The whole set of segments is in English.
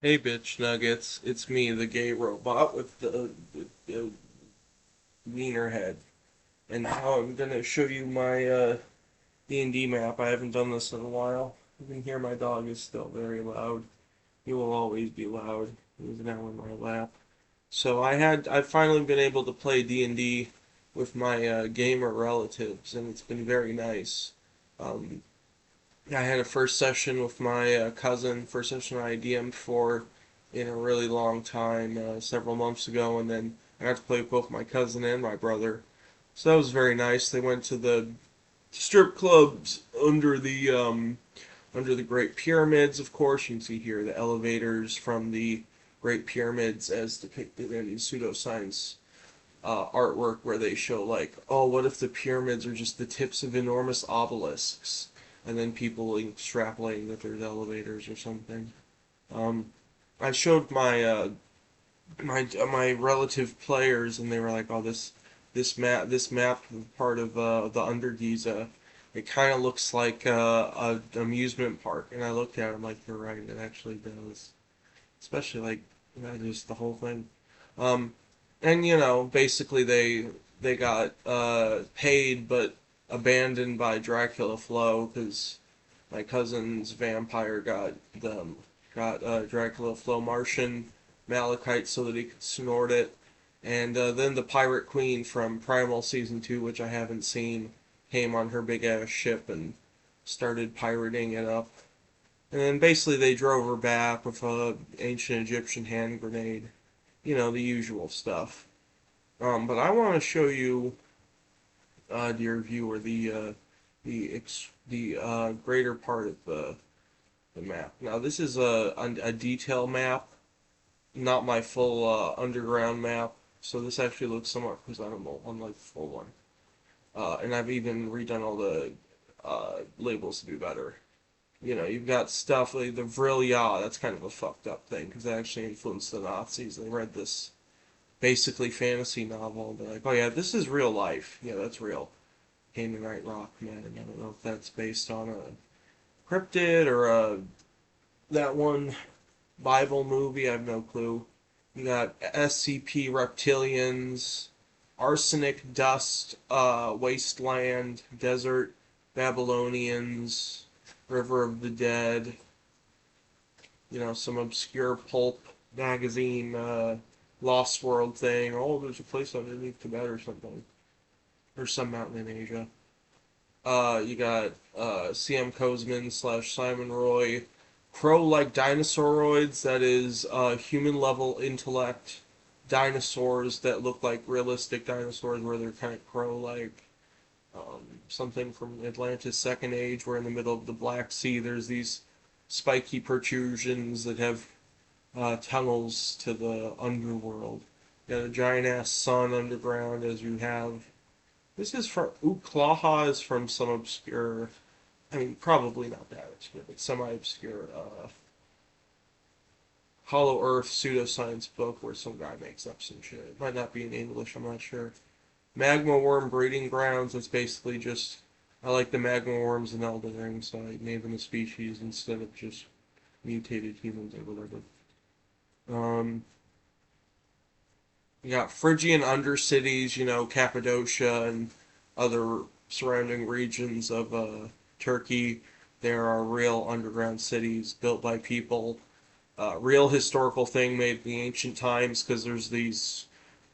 Hey bitch nuggets, it's me, the gay robot with the wiener head. And now I'm gonna show you my D&D map. I haven't done this in a while. You can hear my dog is still very loud. He will always be loud. He's now in my lap. So I've finally been able to play D&D with my gamer relatives, and it's been very nice. Um, I had a first session with my cousin, first session I DM'd for in a really long time, several months ago, and then I got to play with both my cousin and my brother. So that was very nice. They went to the strip clubs under the Great Pyramids, of course. You can see here the elevators from the Great Pyramids as depicted in pseudoscience artwork where they show like, oh, what if the pyramids are just the tips of enormous obelisks, and then people extrapolating that there's elevators or something. Um, I showed my relative players, and they were like, oh, this map part of the Under Giza. It kind of looks like an amusement park, and I looked at it, I'm like, you're right, it actually does. Especially like just the whole thing. Um, and basically they got paid but abandoned by Dracula Flow because my cousin's vampire got Dracula Flow Martian malachite so that he could snort it, and then the Pirate Queen from Primal Season 2, which I haven't seen, came on her big ass ship and started pirating it up. And then basically they drove her back with a ancient Egyptian hand grenade. The usual stuff. But I want to show you, dear viewer, the greater part of the map. Now this is a detail map, not my full underground map. So this actually looks somewhat presentable, unlike the full one. And I've even redone all the labels to be better. You've got stuff like the Vril Ya, that's kind of a fucked up thing because it actually influenced the Nazis. They read this basically fantasy novel and they're like, oh yeah, this is real life. Yeah, that's real. Canaanite Rock, man. I don't know if that's based on a cryptid or that one Bible movie. I have no clue. You got SCP reptilians, arsenic dust, wasteland, desert, Babylonians, River of the Dead, some obscure pulp magazine, Lost World thing. Oh, there's a place underneath Tibet or something, or some mountain in Asia. You got C.M. Kozman slash Simon Roy, crow-like dinosauroids. That is human level intellect dinosaurs that look like realistic dinosaurs, where they're kind of crow-like. Something from Atlantis Second Age, where in the middle of the Black Sea there's these spiky protrusions that have tunnels to the underworld. You got a giant ass sun underground as you have. This is from Uklaha is from some obscure, I mean, probably not that obscure, but semi-obscure Hollow Earth pseudoscience book where some guy makes up some shit. It might not be in English, I'm not sure. Magma worm breeding grounds. It's basically just I like the magma worms in Elden Ring, so I named them a species instead of just mutated humans or whatever. Um, you got Phrygian undercities, Cappadocia and other surrounding regions of Turkey. There are real underground cities built by people. Real historical thing made in the ancient times because there's these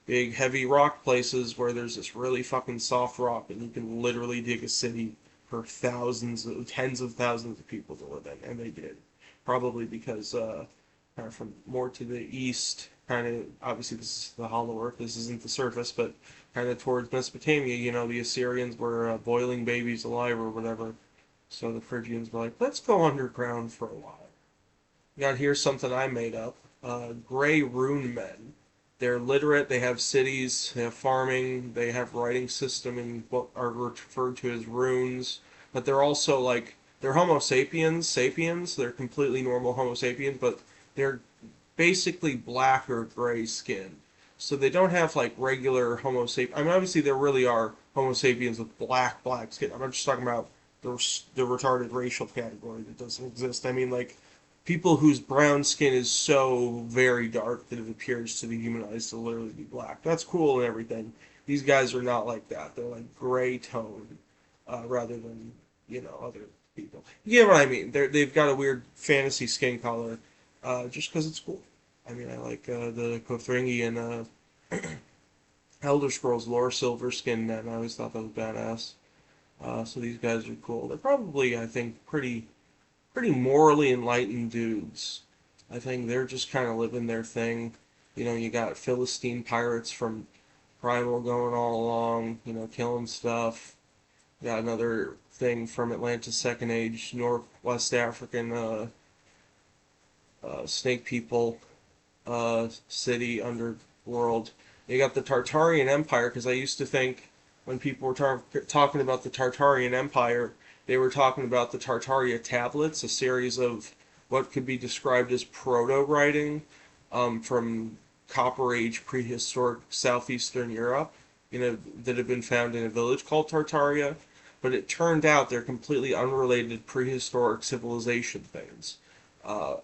big heavy rock places where there's this really fucking soft rock and you can literally dig a city for tens of thousands of people to live in, and they did. Probably because kind of from more to the east, kind of obviously this is the hollow earth, this isn't the surface, but kind of towards Mesopotamia, the Assyrians were boiling babies alive or whatever. So the Phrygians were like, let's go underground for a while. You got here's something I made up. Gray Rune Men. They're literate. They have cities. They have farming. They have writing system in what are referred to as runes. But they're also like they're Homo sapiens. Sapiens. They're completely normal Homo sapiens, but they're basically black or gray skin. So they don't have like regular Homo sapiens. I mean, obviously there really are Homo sapiens with black skin. I'm not just talking about the retarded racial category that doesn't exist. I mean like people whose brown skin is so very dark that it appears to the human eyes to literally be black. That's cool and everything. These guys are not like that. They're like gray tone, rather than other people. You get what I mean? They've got a weird fantasy skin color, just because it's cool. I mean, I like the Kothringi and Elder Scrolls lore silver skin, and I always thought that was badass. So these guys are cool. They're probably, I think, pretty morally enlightened dudes. I think they're just kind of living their thing. You got Philistine pirates from Primal going all along, killing stuff. You got another thing from Atlantis Second Age, Northwest African snake people city underworld. You got the Tartarian Empire, because I used to think when people were talking about the Tartarian Empire, they were talking about the Tartaria tablets, a series of what could be described as proto-writing from Copper Age prehistoric southeastern Europe, that have been found in a village called Tartaria. But it turned out they're completely unrelated prehistoric civilization things.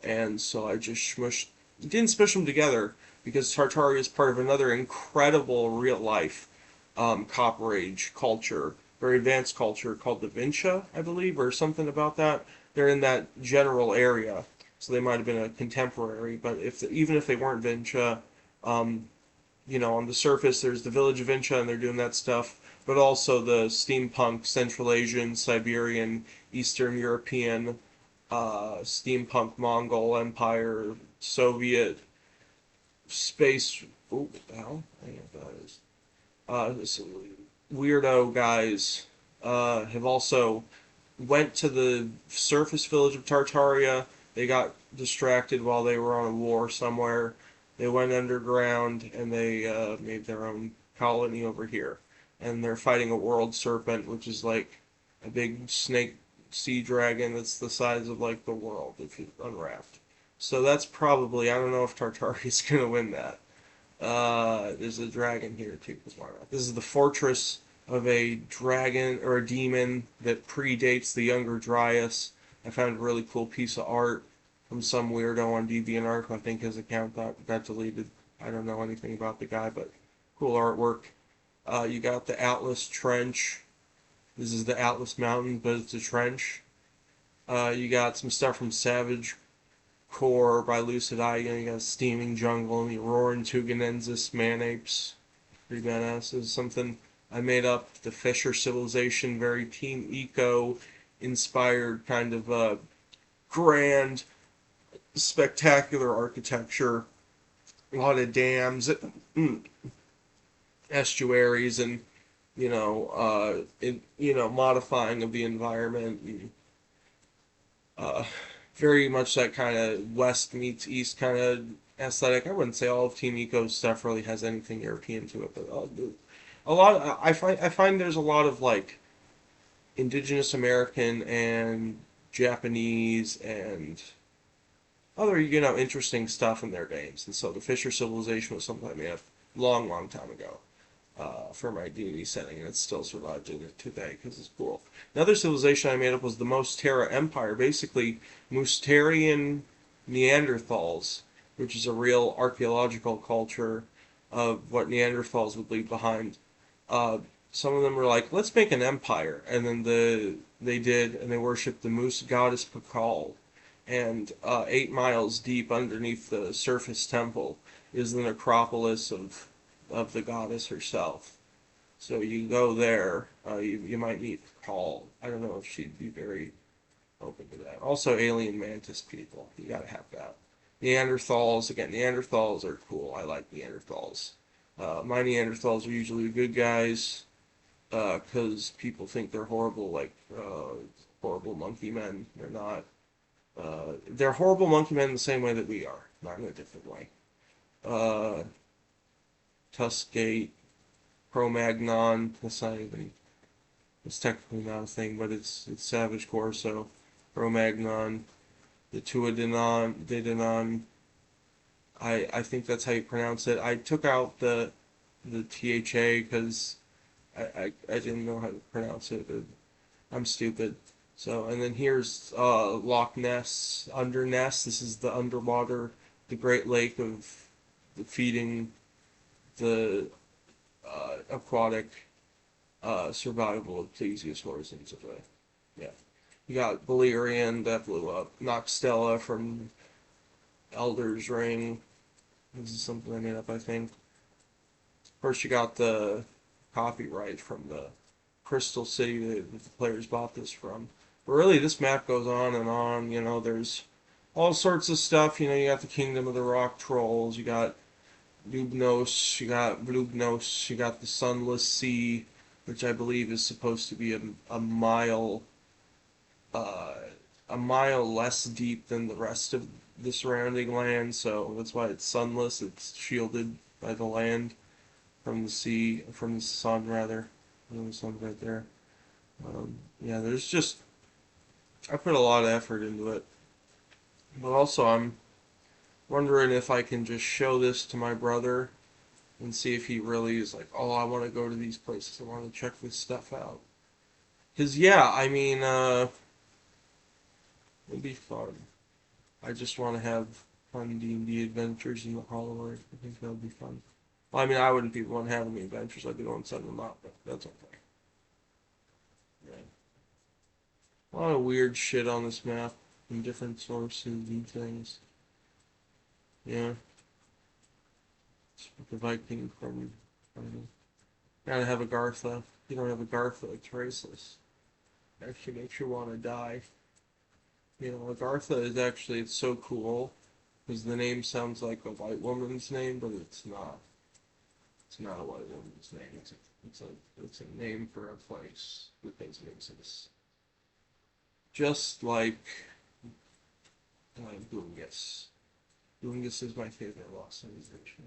And so I just didn't smush them together because Tartaria is part of another incredible real life Copper Age culture, very advanced culture called the Vincia, I believe, or something about that. They're in that general area, so they might have been a contemporary. But even if they weren't Vincia, um, on the surface, there's the village of Vincia, and they're doing that stuff. But also the steampunk Central Asian, Siberian, Eastern European, steampunk Mongol Empire, Soviet space. Oh, what the hell? I don't know what that is. This weirdo guys have also went to the surface village of Tartaria. They got distracted while they were on a war somewhere. They went underground and they made their own colony over here. And they're fighting a world serpent, which is like a big snake sea dragon that's the size of like the world if you unwrapped. So that's probably, I don't know if Tartaria's gonna win that. There's a dragon here too. This is the fortress of a dragon or a demon that predates the Younger Dryas. I found a really cool piece of art from some weirdo on DeviantArt. I think his account got deleted. I don't know anything about the guy, but cool artwork. You got the Atlas Trench. This is the Atlas Mountain, but it's a trench. You got some stuff from Savage Core by Lucid Eye. You got Steaming Jungle and the Roaring Tuganensis Man Apes. Pretty badass. This is something I made up. The Fisher Civilization, very Team Eco inspired kind of grand, spectacular architecture. A lot of dams, estuaries, and modifying of the environment. And, uh, very much that kind of West meets East kind of aesthetic. I wouldn't say all of Team Eco's stuff really has anything European to it, but a lot. I find there's a lot of like indigenous American and Japanese and other interesting stuff in their names. And so the Fisher Civilization was something I made a long time ago. For my D&D setting, and it's still survived in it today because it's cool. Another civilization I made up was the Mostera Empire, basically Mousterian Neanderthals, which is a real archaeological culture of what Neanderthals would leave behind. Uh, some of them were like, let's make an empire, and then they did, and they worshipped the moose goddess Pakal. And 8 miles deep underneath the surface temple is the necropolis of the goddess herself. So you go there, you might meet Paul. I don't know if she'd be very open to that. Also, alien mantis people. You gotta have that. Neanderthals, again, Neanderthals are cool. I like Neanderthals. My Neanderthals are usually the good guys, because people think they're horrible, like horrible monkey men. They're not. They're horrible monkey men in the same way that we are, not in a different way. Uh, Tuskegate, Cro-Magnon. That's not even. It's technically not a thing, but it's Savage Core. So Cro-Magnon, the Tuadenon, Dedanon. I think that's how you pronounce it. I took out the THA because I didn't know how to pronounce it. I'm stupid. So, and then here's Loch Ness, Under Ness. This is the underwater, the Great Lake of the feeding the aquatic survival of plesiosaurs into the, yeah. You got Valerian that blew up. Noxtella from Elder's Ring. This is something I made up, I think. Of course, you got the copyright from the Crystal City that the players bought this from. But really, this map goes on and on. You know, there's all sorts of stuff. You know, you got the Kingdom of the Rock Trolls. You got Dubnos. You got Blubnos. You got the Sunless Sea, which I believe is supposed to be a mile uh, a mile less deep than the rest of the surrounding land, so that's why it's sunless. It's shielded by the land from the sea, from the sun rather. The sun's right there. Yeah, there's just I put a lot of effort into it, but also I'm wondering if I can just show this to my brother and see if he really is like, oh, I want to go to these places. I want to check this stuff out. Cause yeah, I mean, it'd be fun. I just want to have fun D&D adventures in the Hollow Earth. I think that would be fun. Well, I mean, I wouldn't be the one having the adventures. I'd be the one setting them up, but that's okay. Yeah. A lot of weird shit on this map from different sources and things. Yeah. The Viking from. Gotta have a Gartha. If you don't have a Gartha, it's raceless. Actually makes you want to die. You know, a Gartha is actually, it's so cool because the name sounds like a white woman's name, but it's not. It's not a white woman's name. It's a name for a place that doesn't exist. Just like Gungis. Gungis is my favorite lost civilization.